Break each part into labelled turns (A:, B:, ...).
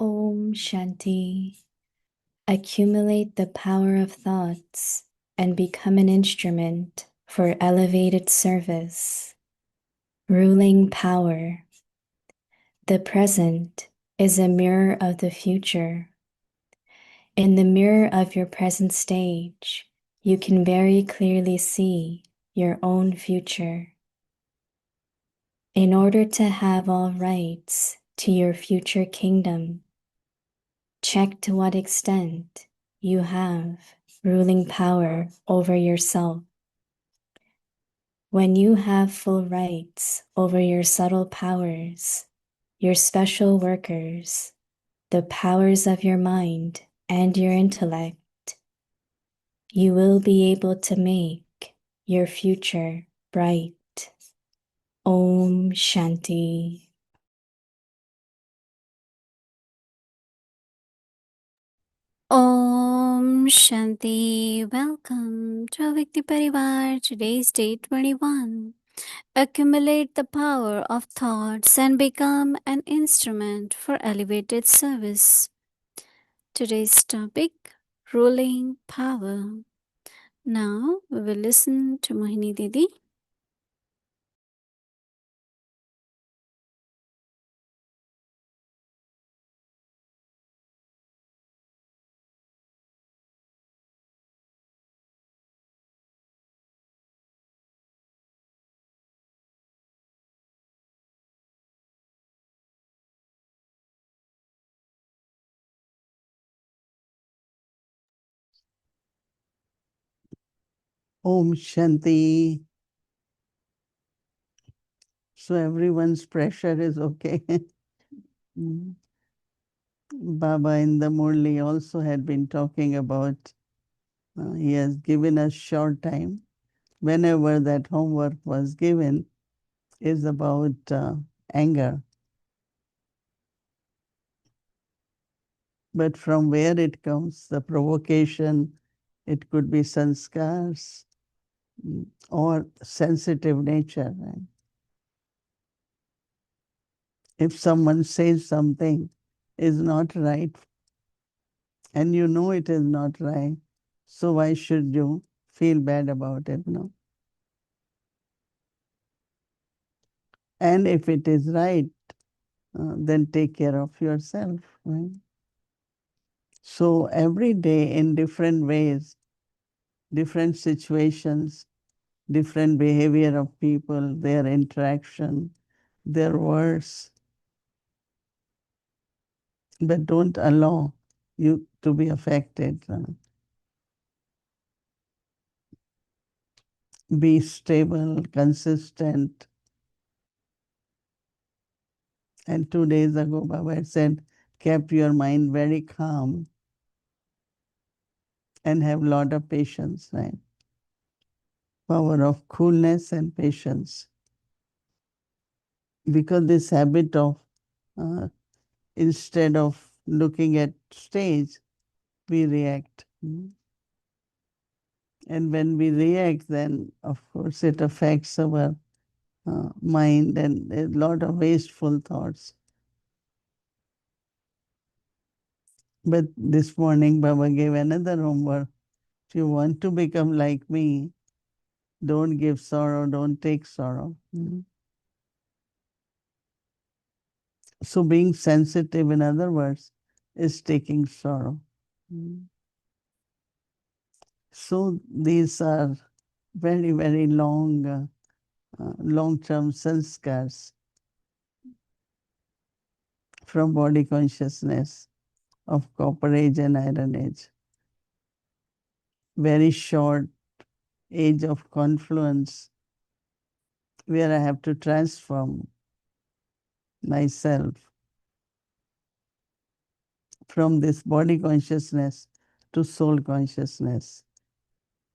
A: Om Shanti. Accumulate the power of thoughts and become an instrument for elevated service. Ruling power. The present is a mirror of the future. In the mirror of your present stage, you can very clearly see your own future. In order to have all rights to your future kingdom, check to what extent you have ruling power over yourself. When you have full rights over your subtle powers, your special workers, the powers of your mind and your intellect, you will be able to make your future bright. Om Shanti.
B: Om Shanti. Welcome to Avikti Parivar. Today's day 21. Accumulate the power of thoughts and become an instrument for elevated service. Today's topic, ruling power. Now we will listen to Mohini Didi.
C: Om Shanti. So everyone's pressure is okay. Baba in the Murli also had been talking about, he has given us short time. Whenever that homework was given, is about anger. But from where it comes, the provocation, it could be sanskars or sensitive nature. Right? If someone says something is not right, and you know it is not right, so why should you feel bad about it? No. And if it is right, then take care of yourself. Right? So every day in different ways, different situations, different behavior of people, their interaction, their words, but don't allow you to be affected. Be stable, consistent. And 2 days ago, Baba had said, keep your mind very calm and have a lot of patience, right? Power of coolness and patience. Because this habit of, uh, instead of looking at stage, we react. And when we react, then of course it affects our mind and a lot of wasteful thoughts. But this morning, Baba gave another homework. If you want to become like me, don't give sorrow, don't take sorrow. So being sensitive, in other words, is taking sorrow. So these are very, very long, long-term sanskars from body consciousness of copper age and iron age. Very short age of confluence where I have to transform myself from this body consciousness to soul consciousness,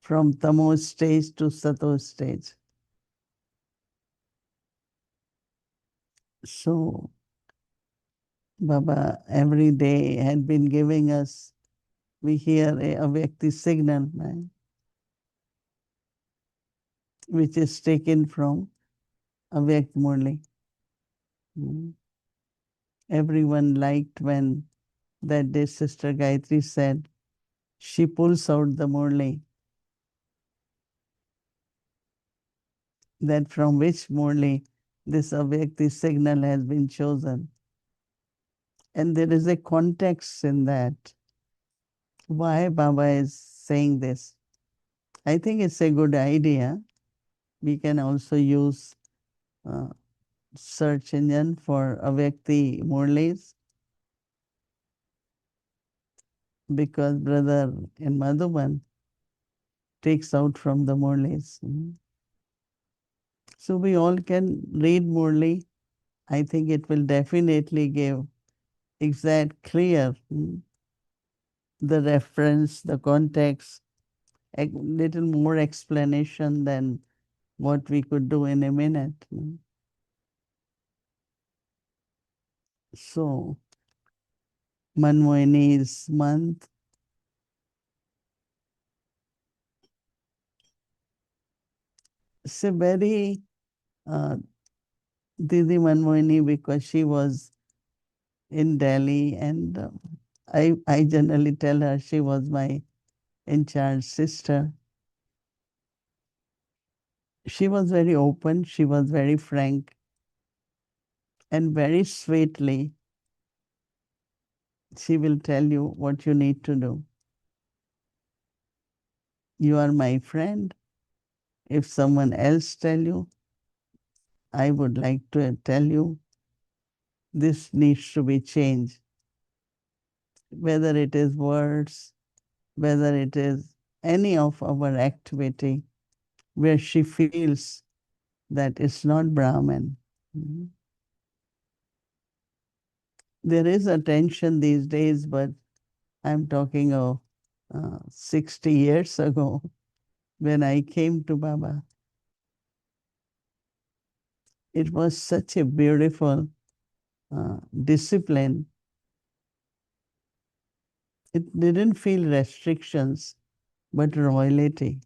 C: from tamo stage to sato stage. So Baba every day had been giving us, we hear a Vyakti signal, right? Which is taken from Avyakt Murli. Everyone liked when That day, Sister Gayatri said, she pulls out the Murli, that from which Murli this Avyakti signal has been chosen. And there is a context in that. Why Baba is saying this? I think it's a good idea. We can also use uh, search engine for Avyakti Murlis, because brother in Madhuban takes out from the Murlis. So we all can read Murli. I think it will definitely give exact, clear the reference, the context, a little more explanation than what we could do in a minute. So, Manmohini's month. It's a very uh, Didi Manmohini, because she was in Delhi, and I generally tell her she was my in charge sister. She was very open, she was very frank, and very sweetly she will tell you what you need to do. You are my friend. If someone else tell you, I would like to tell you this needs to be changed. Whether it is words, whether it is any of our activity where she feels that it's not Brahman. Mhm. There is a tension these days, but I'm talking of 60 years ago when I came to Baba. It was such a beautiful discipline. It didn't feel restrictions, but royalty.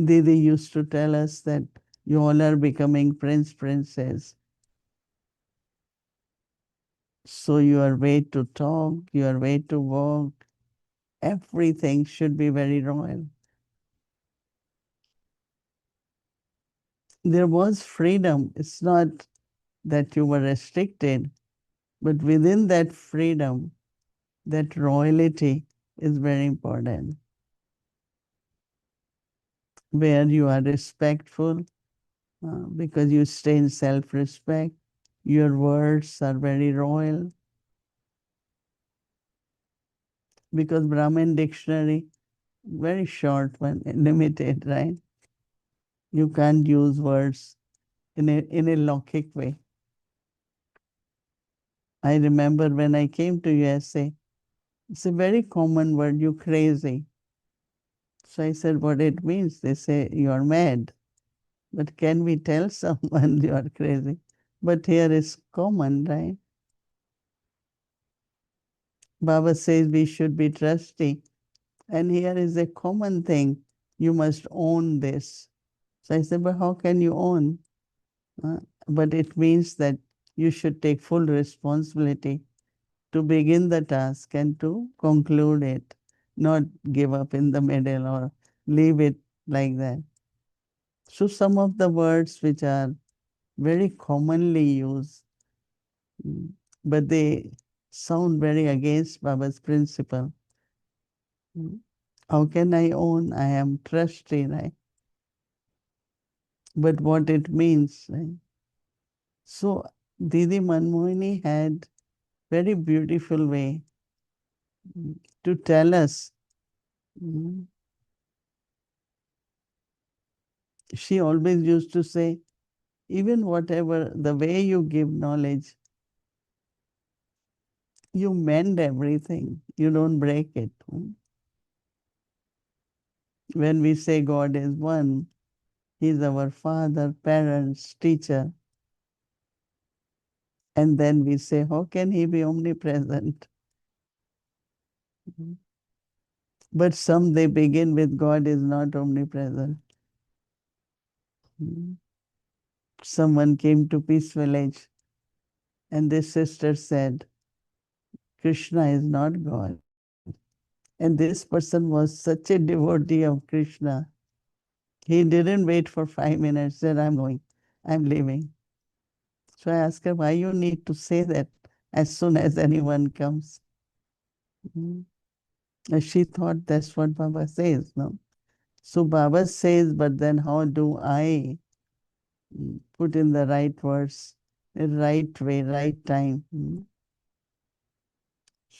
C: Didi used to tell us that you all are becoming prince, princess. So your way to talk, your way to walk, everything should be very royal. There was freedom. It's not that you were restricted, but within that freedom, that royalty is very important. Where you are respectful, because you stay in self respect, your words are very royal. Because Brahmin dictionary, very short one, limited, right? You can't use words in a Lokik way. I remember when I came to USA, it's a very common word, you crazy. So I said, what it means? They say, you're mad. But can we tell someone you are crazy? But here is common, right? Baba says we should be trusty. And here is a common thing. You must own this. So I said, but how can you own? Uh, but it means that you should take full responsibility to begin the task and to conclude it, not give up in the middle or leave it like that. So some of the words which are very commonly used, mm, but they sound very against Baba's principle. Mm. How can I own? I am trustee, right? But what it means, right? So Didi Manmohini had very beautiful way to tell us. Mm. She always used to say, even whatever the way you give knowledge, you mend everything. You don't break it. When we say God is one, He's our father, parents, teacher. And then we say, how can He be omnipresent? But some they begin with God is not omnipresent. Someone came to Peace Village and this sister said, Krishna is not God. And this person was such a devotee of Krishna. He didn't wait for 5 minutes, said, I'm going, I'm leaving. So I asked her, why you need to say that as soon as anyone comes? Mm. And she thought that's what Baba says, no? So Baba says, but then how do I put in the right words, the right way, right time?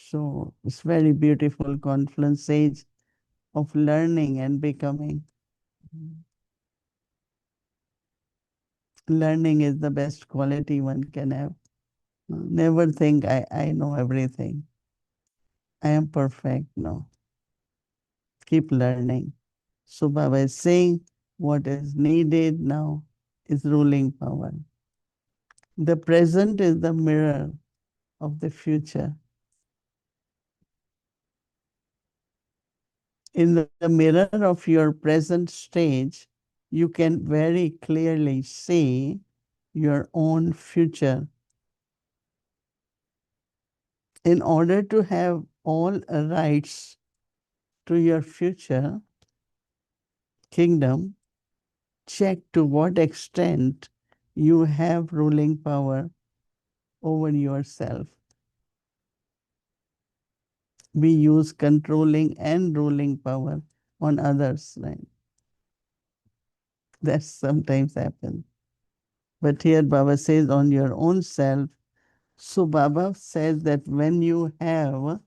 C: So it's very beautiful confluence age of learning and becoming. Learning is the best quality one can have. Never think I know everything. I am perfect. No. Keep learning. So Baba is saying what is needed now is ruling power. The present is the mirror of the future. In the mirror of your present stage, you can very clearly see your own future. In order to have all rights to your future kingdom, check to what extent you have ruling power over yourself. We use controlling and ruling power on others, right? That sometimes happens. But here Baba says on your own self. So Baba says that when you have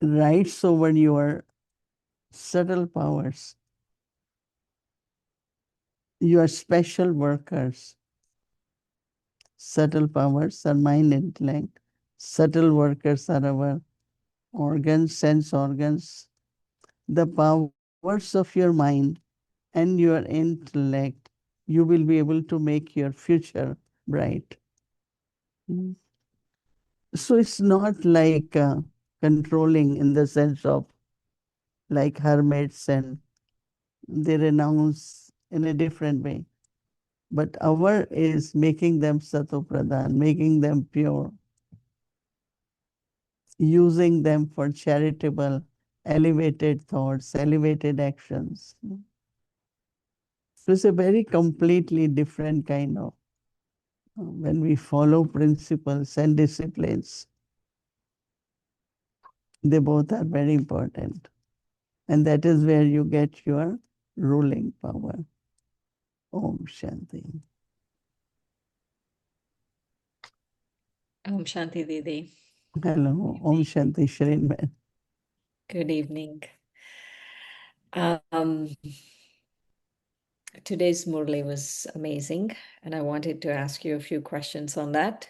C: rights over your subtle powers, your special workers, subtle powers are mind intellect, subtle workers are our organs, sense organs, the powers of your mind and your intellect, you will be able to make your future bright. Mm. So it's not like controlling in the sense of like hermits and they renounce in a different way. But our is making them satopradhan, making them pure, using them for charitable, elevated thoughts, elevated actions. So it's a very completely different kind of, when we follow principles and disciplines, they both are very important. And that is where you get your ruling power. Om Shanti.
D: Om Shanti Didi.
C: Hello, Om Shanti Shrinman.
D: Good evening. Today's Murli was amazing, and I wanted to ask you a few questions on that.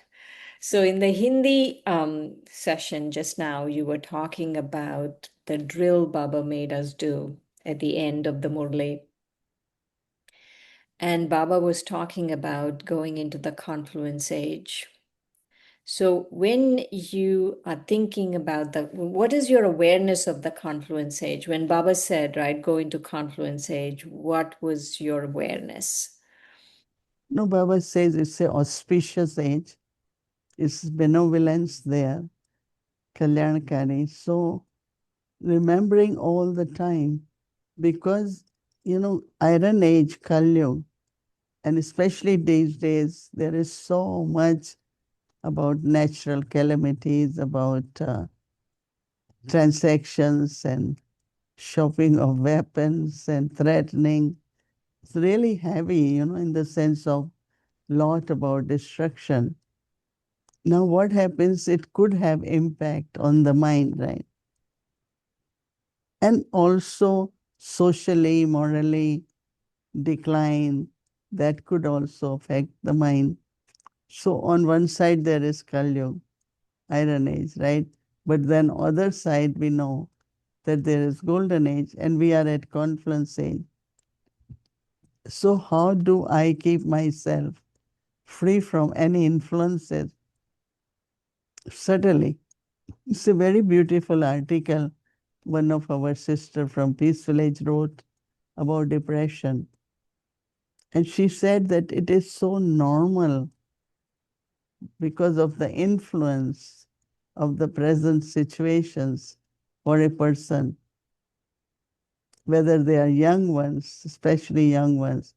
D: So in the Hindi session just now, you were talking about the drill Baba made us do at the end of the Murli. And Baba was talking about going into the confluence age. So when you are thinking about what is your awareness of the confluence age? When Baba said, right, go into confluence age, what was your awareness?
C: No, Baba says it's an auspicious age. It's benevolence there, Kalyankari. So remembering all the time, because, Iron Age, Kalyug, and especially these days, there is so much about natural calamities, about transactions and shopping of weapons and threatening. It's really heavy, in the sense of lot about destruction. Now, what happens? It could have impact on the mind, right? And also socially, morally, decline, that could also affect the mind. So on one side there is Kali, Iron Age, right? But then other side we know that there is Golden Age and we are at Confluence Age. So how do I keep myself free from any influences? Certainly, it's a very beautiful article one of our sister from Peace Village wrote about depression. And she said that it is so normal because of the influence of the present situations for a person, whether they are young ones, especially young ones,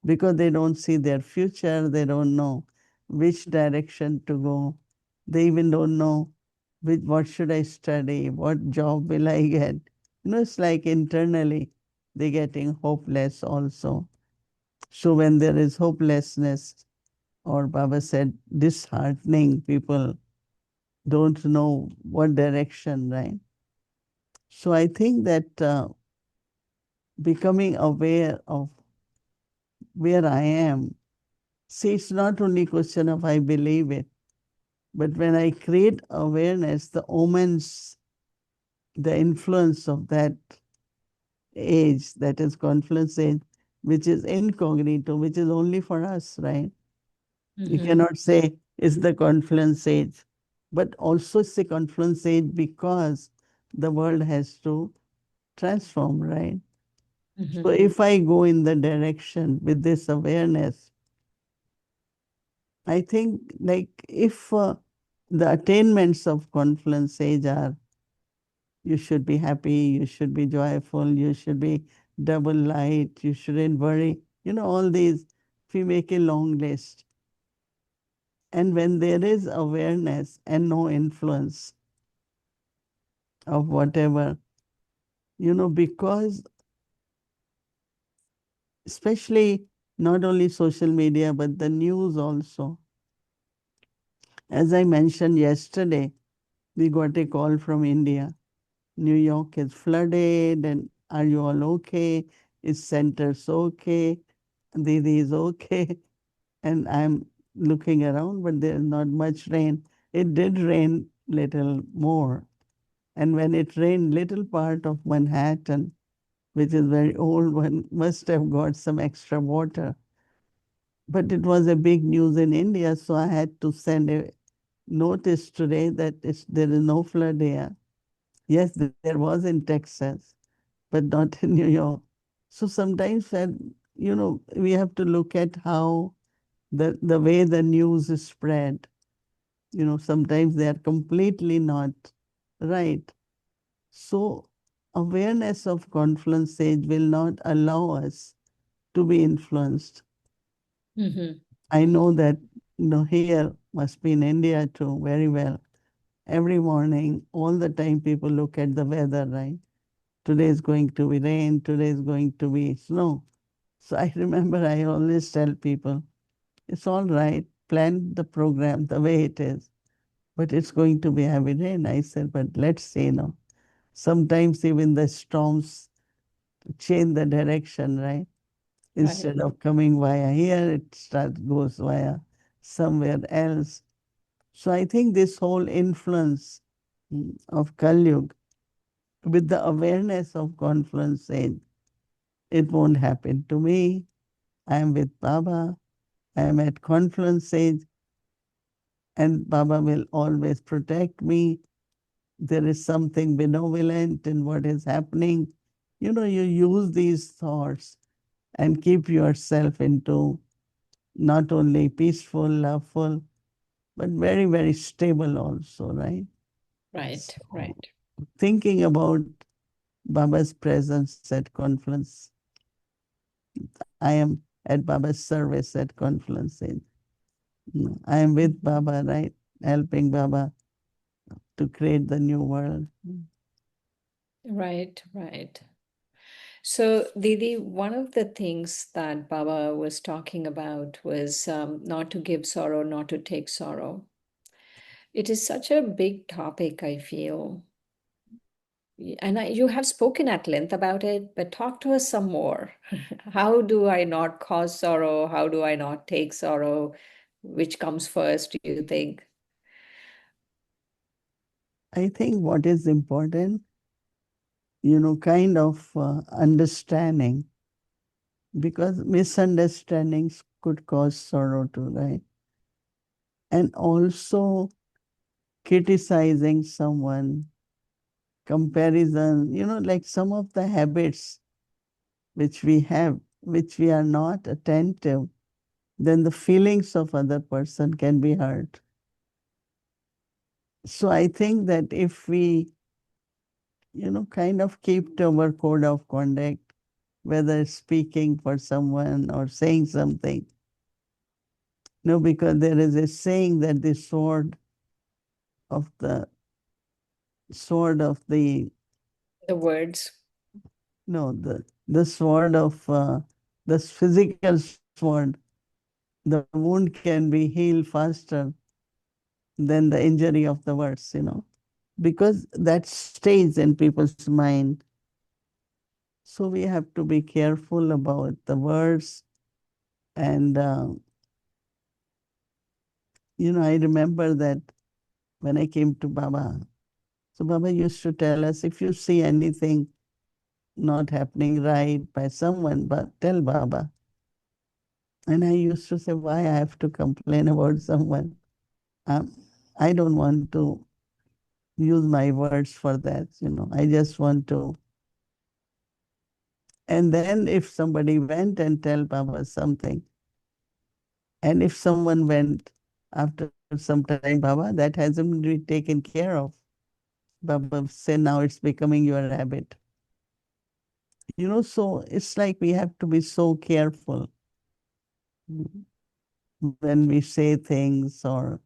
C: because they don't see their future, they don't know which direction to go, they even don't know what should I study, what job will I get. It's like internally they're getting hopeless also. So when there is hopelessness, or Baba said, disheartening, people don't know what direction, right? So I think that becoming aware of where I am, see, it's not only question of I believe it, but when I create awareness, the omens, the influence of that age, that is confluence age, which is incognito, which is only for us, right? You cannot say it's the confluence age, but also it's the confluence age because the world has to transform, right? So if I go in the direction with this awareness, I think like if the attainments of confluence age are you should be happy, you should be joyful, you should be double light, you shouldn't worry, all these, if we make a long list. And when there is awareness and no influence of whatever, because especially not only social media, but the news also. As I mentioned yesterday, we got a call from India. New York is flooded, and are you all okay? Is centers okay? Didi is okay. And I'm looking around, but there's not much rain. It did rain little more. And when it rained, little part of Manhattan, which is very old one, must have got some extra water. But it was a big news in India, so I had to send a notice today that there is no flood here. Yes, there was in Texas, but not in New York. So sometimes we have to look at how the way the news is spread. Sometimes they are completely not right. So awareness of confluence age will not allow us to be influenced. I know that here must be in India too very well. Every morning, all the time, people look at the weather, right? Today is going to be rain, today is going to be snow. So I remember I always tell people, it's all right, plan the program the way it is, but it's going to be heavy rain. I said, but let's see, sometimes even the storms change the direction, right? Instead of coming via here, goes via somewhere else. So I think this whole influence of Kali Yuga with the awareness of confluence age, it won't happen to me. I am with Baba. I am at confluence age, and Baba will always protect me. There is something benevolent in what is happening. You use these thoughts and keep yourself into not only peaceful, loveful, but very, very stable also, right?
D: Right,
C: So
D: right.
C: thinking about Baba's presence at conference, I am at Baba's service at conference. I am with Baba, right? Helping Baba to create the new world.
D: Right, right. So, Didi, one of the things that Baba was talking about was not to give sorrow, not to take sorrow. It is such a big topic, I feel. And you have spoken at length about it, but talk to us some more. How do I not cause sorrow? How do I not take sorrow? Which comes first, do you think?
C: I think what is important, kind of understanding, because misunderstandings could cause sorrow too, right? And also criticizing someone, comparison, like some of the habits which we have which we are not attentive, then the feelings of other person can be hurt. So I think that if we, kind of keep to our code of conduct, whether speaking for someone or saying something, because there is a saying that the of the sword of the
D: The words.
C: no the sword of the physical sword, the wound can be healed faster than the injury of the words, because that stays in people's mind. So we have to be careful about the words. And, I remember that when I came to Baba, so Baba used to tell us, if you see anything not happening right by someone, but tell Baba. And I used to say, why I have to complain about someone? Um, I don't want to use my words for that. I just want to. And then if somebody went and tell Baba something, and if someone went after some time, Baba, that hasn't been taken care of. Baba say, now it's becoming your habit. So it's like we have to be so careful when we say things or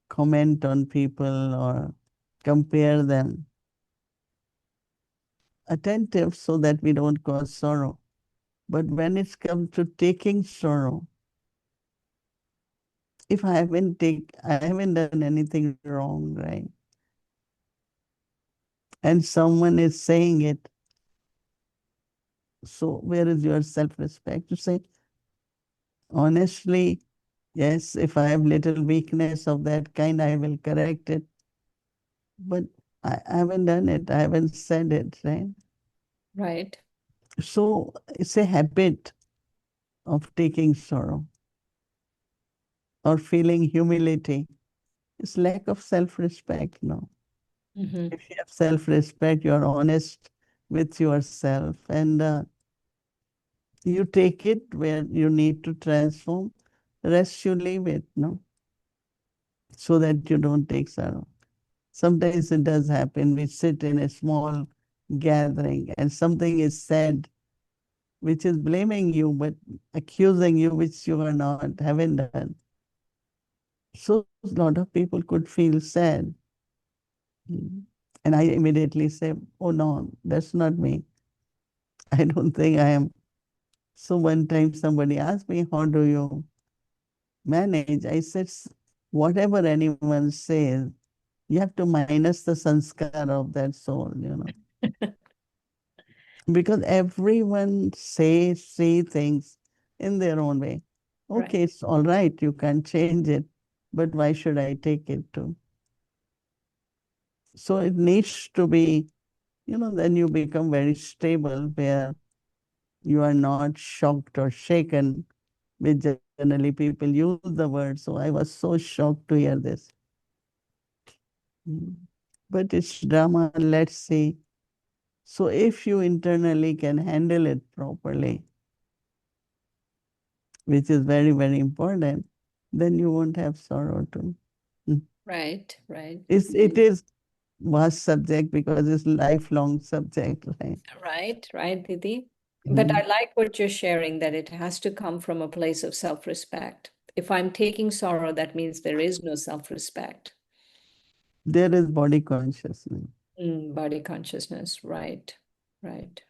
C: comment on people or compare them. Attentive so that we don't cause sorrow. But when it comes to taking sorrow, if I haven't done anything wrong, right? And someone is saying it, so where is your self-respect? To say, honestly, yes, if I have little weakness of that kind, I will correct it. But I haven't done it. I haven't said it, right?
D: Right.
C: So it's a habit of taking sorrow or feeling humility. It's lack of self-respect, no?
D: Mm-hmm.
C: If you have self-respect, you're honest with yourself, and you take it where you need to transform. Rest you leave it, no? So that you don't take sorrow. Sometimes it does happen. We sit in a small gathering and something is said which is blaming you, but accusing you, which you are not, haven't done. So a lot of people could feel sad. And I immediately say, oh no, that's not me. I don't think I am. So one time somebody asked me, how do you manage? I said, whatever anyone says, you have to minus the sanskar of that soul. Because everyone say things in their own way.
D: Right.
C: Okay, it's all right, you can change it, but why should I take it too? So it needs to be, then you become very stable where you are not shocked or shaken, which generally people use the word. So I was so shocked to hear this. Mm. But it's drama, let's see. So if you internally can handle it properly, which is very, very important, then you won't have sorrow too. Mm.
D: Right. Right.
C: It is vast subject because it's lifelong subject, right?
D: Right. Right, Didi. But
C: Mhm.
D: I like what you're sharing, that it has to come from a place of self-respect. If I'm taking sorrow, that means there is no self-respect.
C: There is body consciousness.
D: Body consciousness. Right. Right.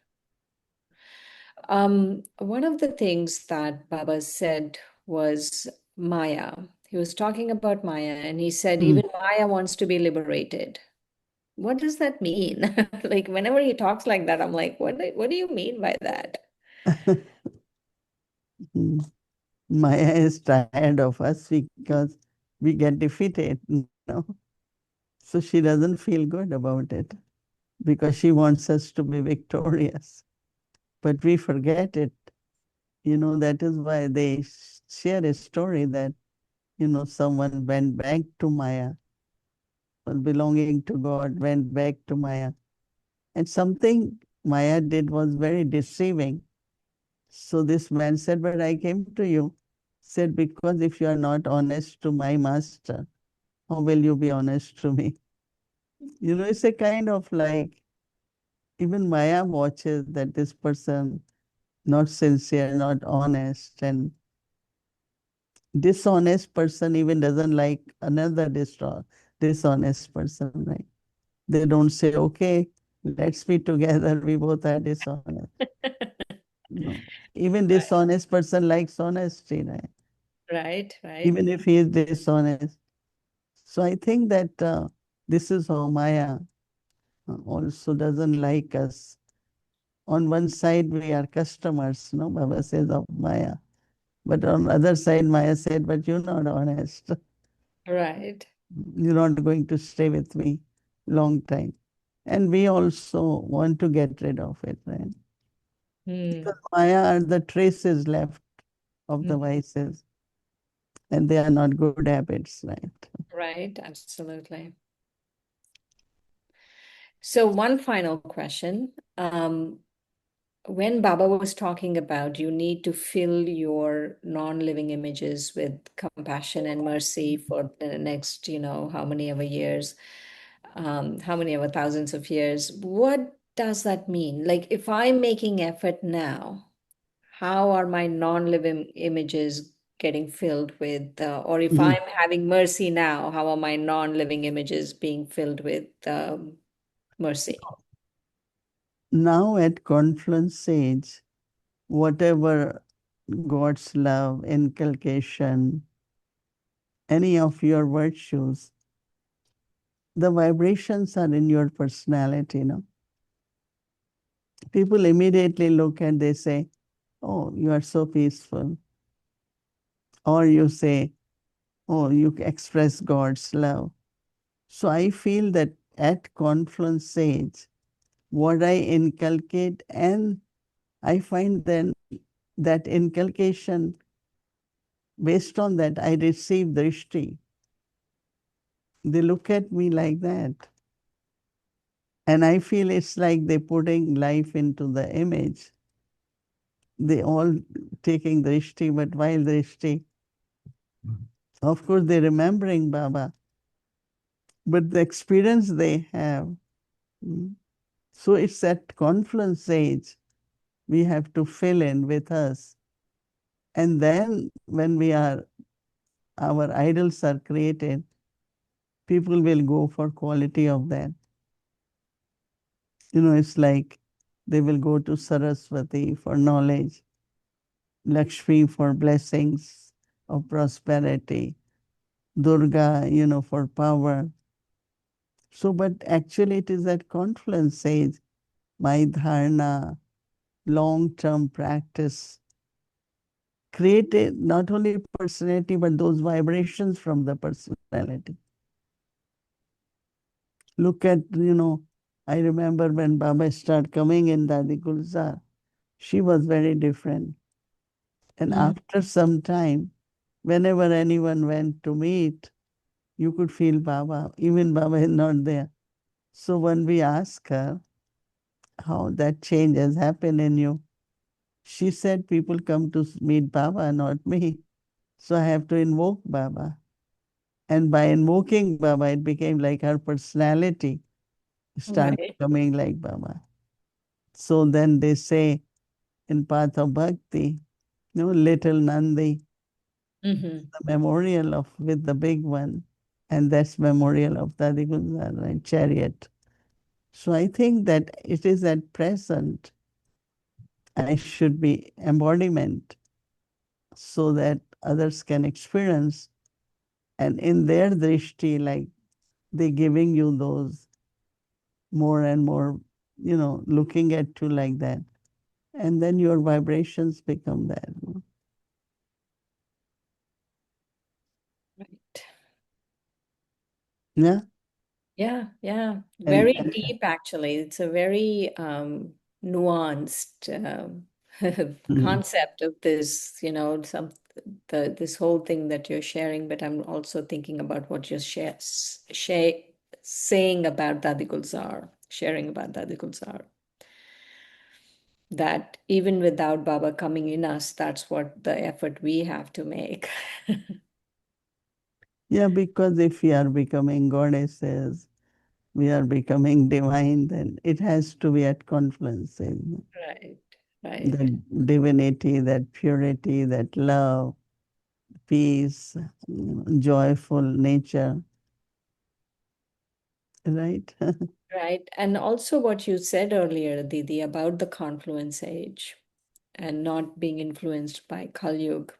D: One of the things that Baba said was Maya. He was talking about Maya, and he said
C: Mm.
D: even Maya wants to be liberated. What does that mean? Like whenever he talks like that, I'm like, what do you mean by that?
C: Mm. Maya is tired of us because we get defeated. So she doesn't feel good about it because she wants us to be victorious. But we forget it. That is why they share a story that, someone went back to Maya, was belonging to God, went back to Maya. And something Maya did was very deceiving. So this man said, but I came to you. Said, because if you are not honest to my master, how will you be honest to me? It's a kind of like, even Maya watches that this person not sincere, not honest, and dishonest person even doesn't like another dishonest person, right? They don't say, okay, let's be together, we both are dishonest. No. Even dishonest person likes honesty, right?
D: Right, right.
C: Even if he is dishonest. So I think that this is how Maya also doesn't like us. On one side, we are customers, no? Baba says of Maya. But on the other side, Maya said, but you're not honest.
D: Right.
C: You're not going to stay with me long time. And we also want to get rid of it, right?
D: Hmm.
C: Because Maya are the traces left of the
D: Hmm.
C: vices, and they are not good habits, right?
D: Right, absolutely. So one final question. When Baba was talking about you need to fill your non-living images with compassion and mercy for the next, how many ever years, how many ever thousands of years, what does that mean? Like if I'm making effort now, how are my non-living images getting filled with, or if I'm
C: Mhm.
D: having mercy now, how are my non-living images being filled with mercy?
C: Now at confluence age, whatever God's love, inculcation, any of your virtues, the vibrations are in your personality. People immediately look and they say, oh, you are so peaceful. Or you say, oh, you express God's love. So I feel that at confluence age, what I inculcate, and I find then that inculcation, based on that, I receive drishti. They look at me like that. And I feel it's like they're putting life into the image. They all taking drishti, but while drishti, of course, they're remembering Baba, but the experience they have. mm, So it's at confluence age, we have to fill in with us. And then when our idols are created, people will go for quality of that. It's like they will go to Saraswati for knowledge, Lakshmi for blessings of prosperity, Durga, for power. So, but actually it is at confluence age, my dharana, long-term practice, created not only personality, but those vibrations from the personality. Look at, I remember when Baba started coming in Dadi Gulzar, she was very different. And
D: Mm.
C: after some time, whenever anyone went to meet, you could feel Baba, even Baba is not there. So when we asked her how that change has happened in you, she said people come to meet Baba, not me. So I have to invoke Baba. And by invoking Baba, it became like her personality started
D: Right.
C: becoming like Baba. So then they say in path of bhakti, little Nandi,
D: Hmm.
C: the memorial of with the big one, and that's memorial of Dadi Gunjar, right? Chariot. So I think that it is at present I should be embodiment so that others can experience, and in their drishti, like they giving you those more and more, looking at you like that. And then your vibrations become that.
D: Right.
C: Yeah.
D: Yeah, yeah.
C: And,
D: Very deep, actually. It's a very nuanced
C: mm,
D: concept of this, this whole thing that you're sharing, but I'm also thinking about what you're saying about Dadi Gulzar, sharing about Dadi Gulzar. that even without Baba coming in us, that's what the effort we have to make.
C: Yeah, because if we are becoming goddesses, we are becoming divine, then it has to be at confluence.
D: Right, right,
C: That divinity, that purity, that love, peace, joyful nature, right?
D: right. And also what you said earlier, Didi, about the confluence age and not being influenced by Kali Yuga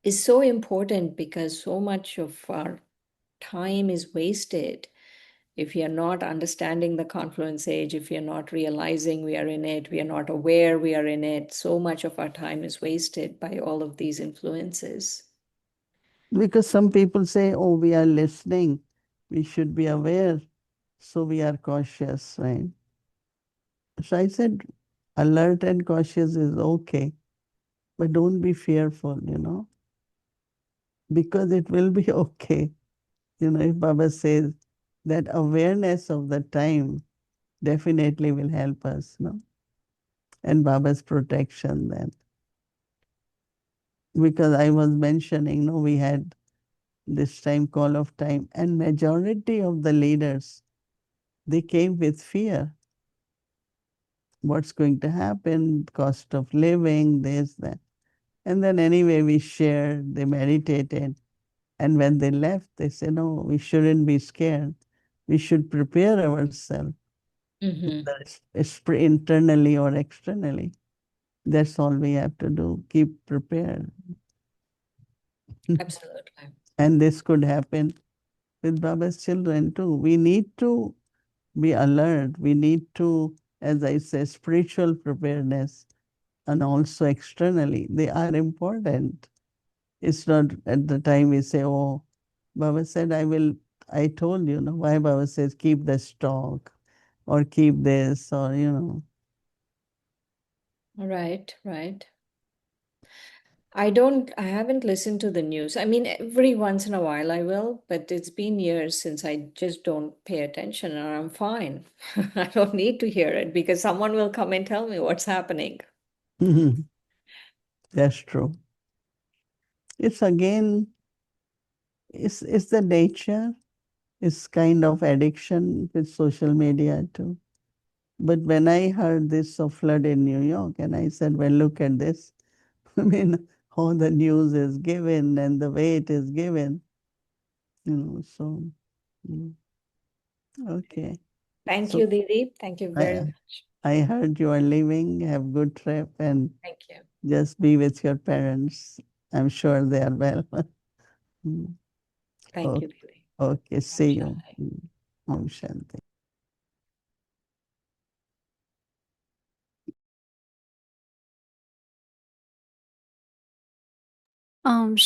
D: is so important because so much of our time is wasted if we are not understanding the confluence age, if we are not realizing we are in it, we are not aware we are in it. So much of our time is wasted by all of these influences.
C: Because some people say, oh, we are listening, we should be aware, so we are cautious, right? So I said, alert and cautious is okay, but don't be fearful, because it will be okay. If Baba says that awareness of the time definitely will help us, no? And Baba's protection then. Because I was mentioning, no, we had this time call of time, and majority of the leaders, they came with fear. What's going to happen, cost of living, this, that. And then anyway, we shared, they meditated. And when they left, they said, no, we shouldn't be scared. We should prepare ourselves,
D: Mm-hmm.
C: internally or externally. That's all we have to do. Keep prepared.
D: Absolutely.
C: And this could happen with Baba's children too. We need to be alert. We need to, as I say, spiritual preparedness and also externally. They are important. It's not at the time we say, oh, Baba said, I told you, no, why Baba says, keep the stock or keep this or.
D: Right, right. I haven't listened to the news. I mean, every once in a while I will, but it's been years since I just don't pay attention and I'm fine. I don't need to hear it because someone will come and tell me what's happening.
C: That's true. It's again, it's the nature. It's kind of addiction with social media too. But when I heard this of flood in New York, and I said, well, look at this. I mean, how the news is given and the way it is given, so, mm, okay.
D: Thank
C: So
D: you, Didi. Thank you very
C: I,
D: much.
C: I heard you are leaving. Have good trip and
D: Thank you.
C: just be with your parents. I'm sure they are well. Mm.
D: Thank
C: O-
D: you, Didi.
C: Okay,
D: Om
C: see you.
D: Shanti.
C: Om Shanti.
B: Um,